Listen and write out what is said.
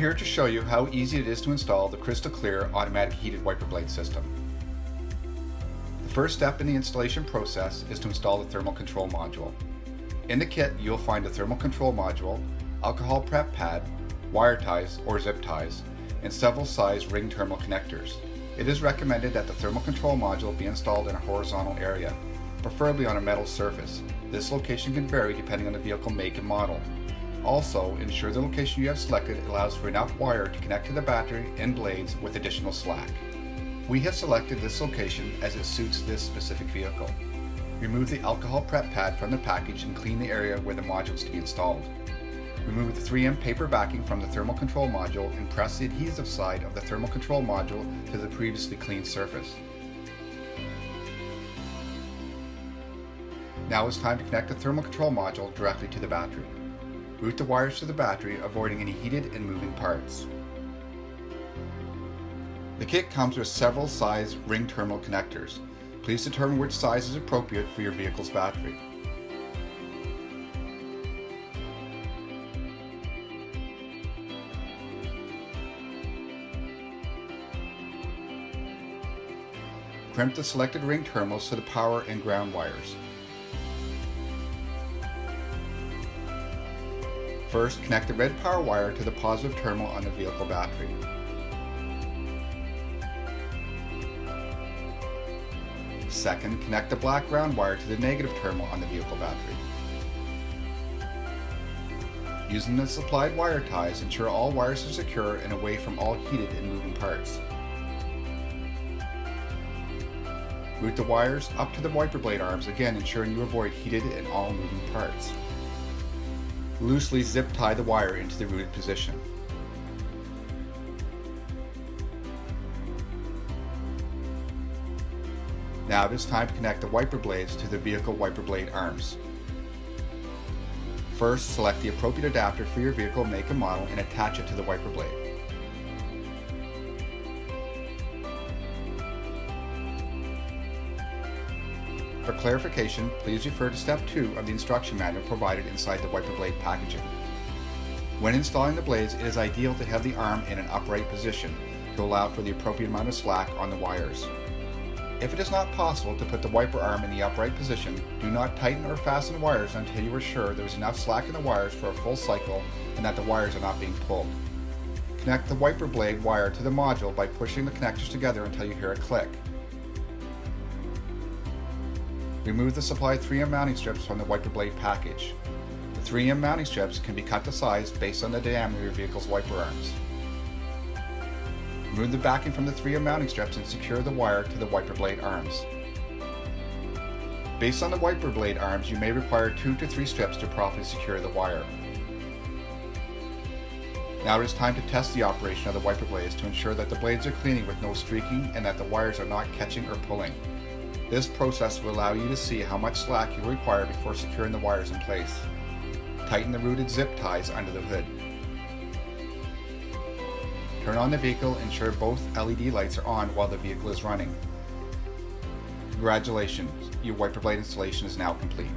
here to show you how easy it is to install the crystal clear automatic heated wiper blade system. The first step in the installation process is to install the thermal control module. In the kit, you'll find the thermal control module, alcohol prep pad, wire ties or zip ties, and several size ring terminal connectors. It is recommended that the thermal control module be installed in a horizontal area, preferably on a metal surface. This location can vary depending on the vehicle make and model. Also, ensure the location you have selected allows for enough wire to connect to the battery and blades with additional slack. We have selected this location as it suits this specific vehicle. Remove the alcohol prep pad from the package and clean the area where the module is to be installed. Remove the 3M paper backing from the thermal control module and press the adhesive side of the thermal control module to the previously cleaned surface. Now it's time to connect the thermal control module directly to the battery. Route the wires to the battery, avoiding any heated and moving parts. The kit comes with several size ring terminal connectors. Please determine which size is appropriate for your vehicle's battery. Crimp the selected ring terminals to the power and ground wires. First, connect the red power wire to the positive terminal on the vehicle battery. Second, connect the black ground wire to the negative terminal on the vehicle battery. Using the supplied wire ties, ensure all wires are secure and away from all heated and moving parts. Route the wires up to the wiper blade arms, again ensuring you avoid heated and all moving parts. Loosely zip tie the wire into the rooted position. Now it is time to connect the wiper blades to the vehicle wiper blade arms. First, select the appropriate adapter for your vehicle make and model and attach it to the wiper blade. For clarification, please refer to Step 2 of the instruction manual provided inside the wiper blade packaging. When installing the blades, it is ideal to have the arm in an upright position to allow for the appropriate amount of slack on the wires. If it is not possible to put the wiper arm in the upright position, do not tighten or fasten wires until you are sure there is enough slack in the wires for a full cycle and that the wires are not being pulled. Connect the wiper blade wire to the module by pushing the connectors together until you hear a click. Remove the supplied 3M mounting strips from the wiper blade package. The 3M mounting strips can be cut to size based on the diameter of your vehicle's wiper arms. Remove the backing from the 3M mounting strips and secure the wire to the wiper blade arms. Based on the wiper blade arms, you may require 2 to 3 strips to properly secure the wire. Now it is time to test the operation of the wiper blades to ensure that the blades are cleaning with no streaking and that the wires are not catching or pulling. This process will allow you to see how much slack you require before securing the wires in place. Tighten the rooted zip ties under the hood. Turn on the vehicle and ensure both LED lights are on while the vehicle is running. Congratulations, your wiper blade installation is now complete.